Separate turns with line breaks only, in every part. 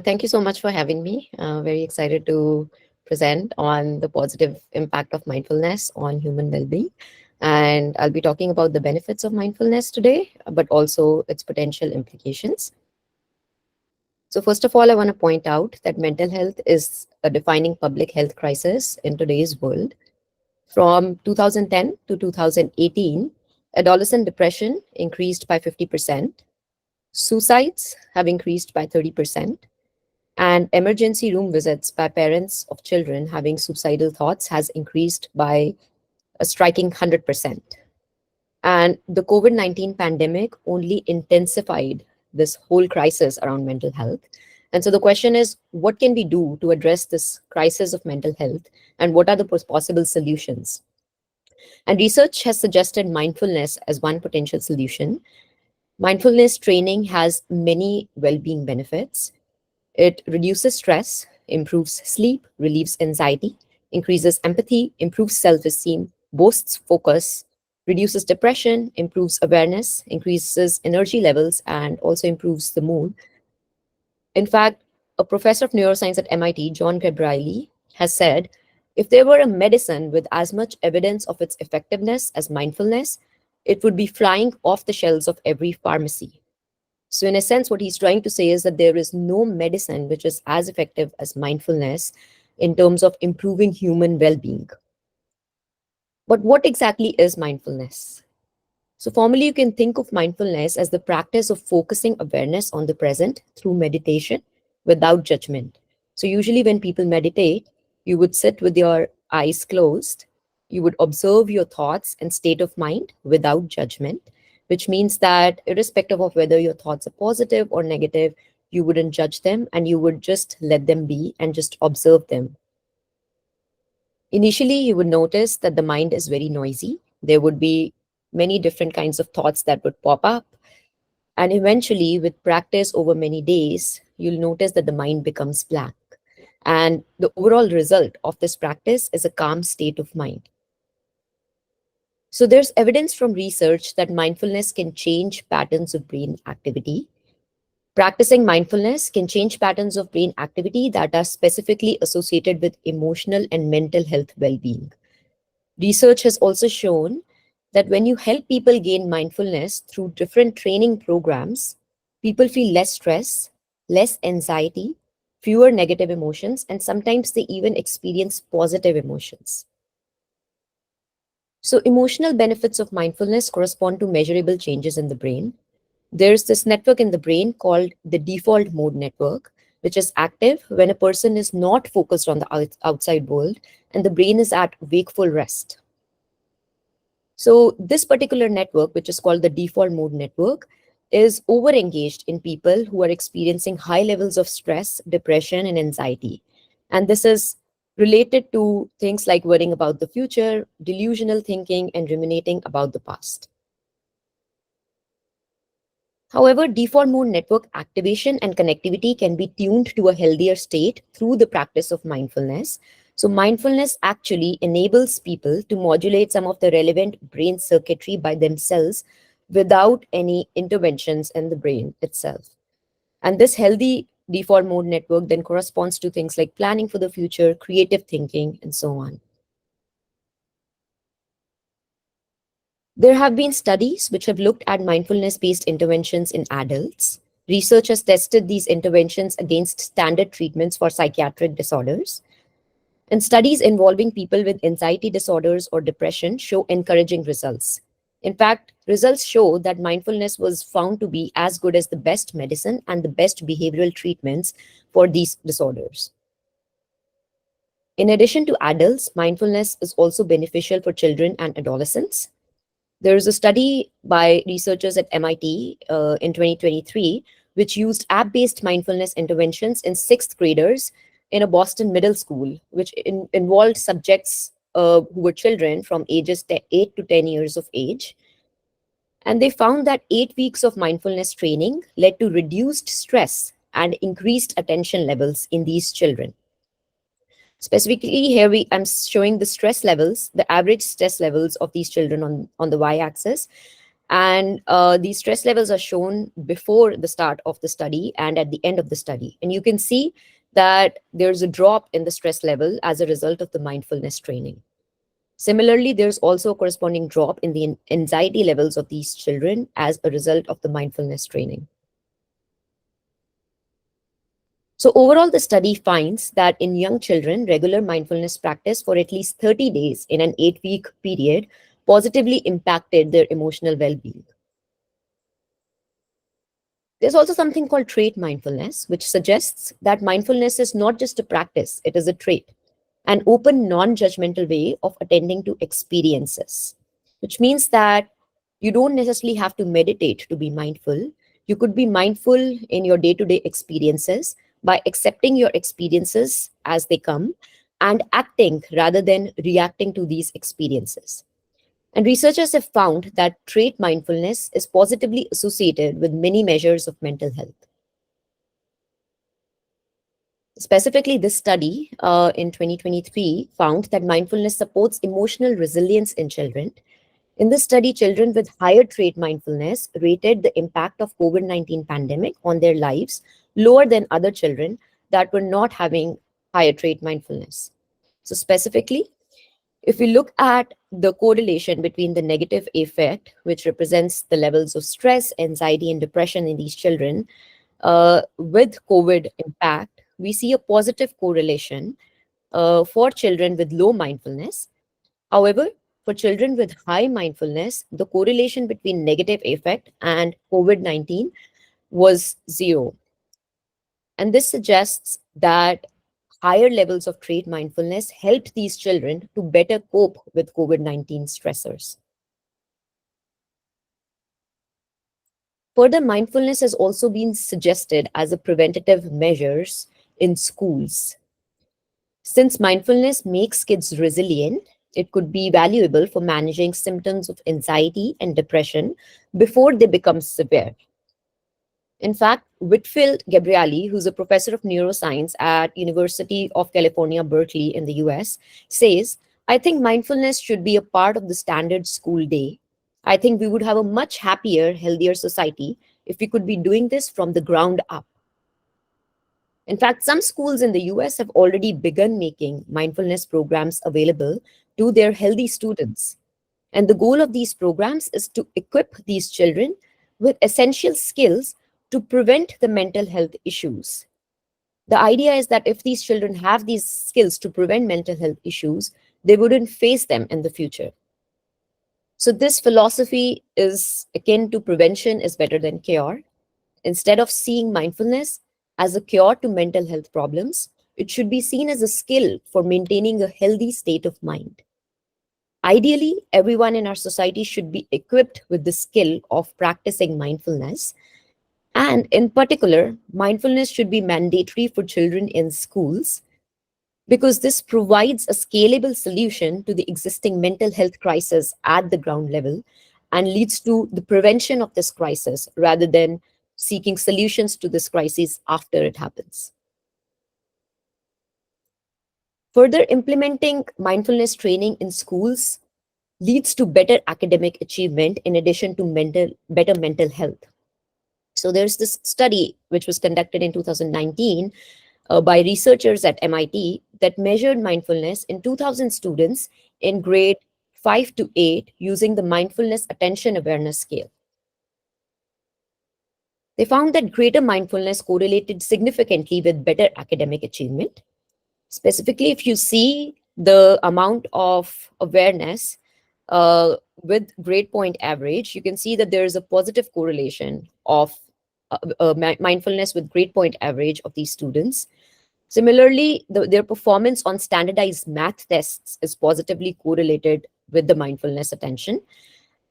Thank you so much for having me. Very excited to present on the positive impact of mindfulness on human well being. And I'll be talking about the benefits of mindfulness today, but also its potential implications. So, first of all, I want to point out that mental health is a defining public health crisis in today's world. From 2010 to 2018, adolescent depression increased by 50%, suicides have increased by 30%, and emergency room visits by parents of children having suicidal thoughts has increased by a striking 100%. And the COVID 19 pandemic only intensified this whole crisis around mental health. And so the question is, what can we do to address this crisis of mental health? And what are the possible solutions? And research has suggested mindfulness as one potential solution. Mindfulness training has many well being benefits. It reduces stress, improves sleep, relieves anxiety, increases empathy, improves self esteem, boosts focus, reduces depression, improves awareness, increases energy levels, and also improves the mood. In fact, a professor of neuroscience at MIT, John Gabrieli, has said if there were a medicine with as much evidence of its effectiveness as mindfulness, it would be flying off the shelves of every pharmacy. So, in a sense, what he's trying to say is that there is no medicine which is as effective as mindfulness in terms of improving human well being. But what exactly is mindfulness? So, formally, you can think of mindfulness as the practice of focusing awareness on the present through meditation without judgment. So, usually, when people meditate, you would sit with your eyes closed, you would observe your thoughts and state of mind without judgment, which means that, irrespective of whether your thoughts are positive or negative, you wouldn't judge them and you would just let them be and just observe them. Initially, you would notice that the mind is very noisy. There would be many different kinds of thoughts that would pop up. And eventually, with practice over many days, you'll notice that the mind becomes blank. And the overall result of this practice is a calm state of mind. So, there's evidence from research that mindfulness can change patterns of brain activity. Practicing mindfulness can change patterns of brain activity that are specifically associated with emotional and mental health well being. Research has also shown that when you help people gain mindfulness through different training programs, people feel less stress, less anxiety, fewer negative emotions, and sometimes they even experience positive emotions. So, emotional benefits of mindfulness correspond to measurable changes in the brain. There's this network in the brain called the default mode network, which is active when a person is not focused on the outside world and the brain is at wakeful rest. So, this particular network, which is called the default mode network, is overengaged in people who are experiencing high levels of stress, depression, and anxiety. And this is related to things like worrying about the future, delusional thinking, and ruminating about the past. However, default mode network activation and connectivity can be tuned to a healthier state through the practice of mindfulness. So, mindfulness actually enables people to modulate some of the relevant brain circuitry by themselves without any interventions in the brain itself. And this healthy default mode network then corresponds to things like planning for the future, creative thinking, and so on. There have been studies which have looked at mindfulness based interventions in adults. Research has tested these interventions against standard treatments for psychiatric disorders. And studies involving people with anxiety disorders or depression show encouraging results. In fact, results show that mindfulness was found to be as good as the best medicine and the best behavioral treatments for these disorders. In addition to adults, mindfulness is also beneficial for children and adolescents. There is a study by researchers at MIT in 2023, which used app based mindfulness interventions in sixth graders in a Boston middle school, which involved subjects who were children from ages 8 to 10 years of age. And they found that 8 weeks of mindfulness training led to reduced stress and increased attention levels in these children. Specifically, here I'm showing the stress levels, the average stress levels of these children on the y-axis. And these stress levels are shown before the start of the study and at the end of the study. And you can see that there's a drop in the stress level as a result of the mindfulness training. Similarly, there's also a corresponding drop in the anxiety levels of these children as a result of the mindfulness training. So, overall, the study finds that in young children, regular mindfulness practice for at least 30 days in an 8-week period positively impacted their emotional well being. There's also something called trait mindfulness, which suggests that mindfulness is not just a practice, it is a trait, an open, non judgmental way of attending to experiences, which means that you don't necessarily have to meditate to be mindful. You could be mindful in your day to day experiences by accepting your experiences as they come and acting rather than reacting to these experiences. And researchers have found that trait mindfulness is positively associated with many measures of mental health. Specifically, this study in 2023 found that mindfulness supports emotional resilience in children. In this study, children with higher trait mindfulness rated the impact of COVID-19 pandemic on their lives lower than other children that were not having higher trait mindfulness. So specifically, if we look at the correlation between the negative effect, which represents the levels of stress, anxiety, and depression in these children, with COVID impact, we see a positive correlation for children with low mindfulness. However, for children with high mindfulness, the correlation between negative effect and COVID-19 was zero. And this suggests that higher levels of trait mindfulness helped these children to better cope with COVID-19 stressors. Further, mindfulness has also been suggested as a preventative measures in schools. Since mindfulness makes kids resilient, it could be valuable for managing symptoms of anxiety and depression before they become severe. In fact, Whitfield Gabrielli, who's a professor of neuroscience at University of California, Berkeley in the US, says, I think mindfulness should be a part of the standard school day. I think we would have a much happier, healthier society if we could be doing this from the ground up. In fact, some schools in the US have already begun making mindfulness programs available to their healthy students. And the goal of these programs is to equip these children with essential skills to prevent the mental health issues. The idea is that if these children have these skills to prevent mental health issues, they wouldn't face them in the future. So, this philosophy is akin to prevention is better than cure. Instead of seeing mindfulness as a cure to mental health problems, it should be seen as a skill for maintaining a healthy state of mind. Ideally, everyone in our society should be equipped with the skill of practicing mindfulness. And in particular, mindfulness should be mandatory for children in schools because this provides a scalable solution to the existing mental health crisis at the ground level and leads to the prevention of this crisis rather than seeking solutions to this crisis after it happens. Further, implementing mindfulness training in schools leads to better academic achievement in addition to better mental health. So there's this study which was conducted in 2019 by researchers at MIT that measured mindfulness in 2,000 students in grade 5 to 8 using the mindfulness attention awareness scale. They found that greater mindfulness correlated significantly with better academic achievement. Specifically, if you see the amount of awareness with grade point average, you can see that there is a positive correlation of mindfulness with grade point average of these students. Similarly, their performance on standardized math tests is positively correlated with the mindfulness attention.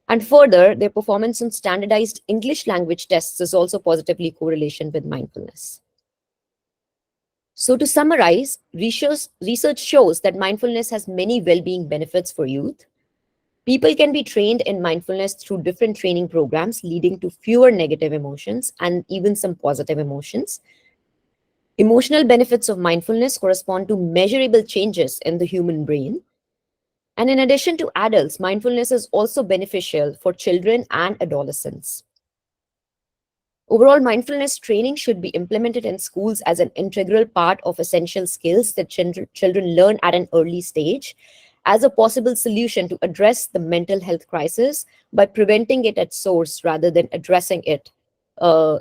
And further, their performance on standardized English language tests is also positively correlation with mindfulness. So to summarize, research shows that mindfulness has many well-being benefits for youth. People can be trained in mindfulness through different training programs, leading to fewer negative emotions and even some positive emotions. Emotional benefits of mindfulness correspond to measurable changes in the human brain. And in addition to adults, mindfulness is also beneficial for children and adolescents. Overall, mindfulness training should be implemented in schools as an integral part of essential skills that children learn at an early stage, as a possible solution to address the mental health crisis by preventing it at source rather than addressing it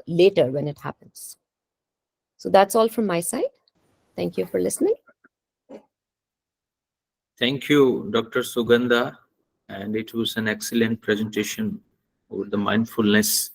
later when it happens. So that's all from my side. Thank you for listening.
Thank you, Dr. Sugandha. And it was an excellent presentation over the mindfulness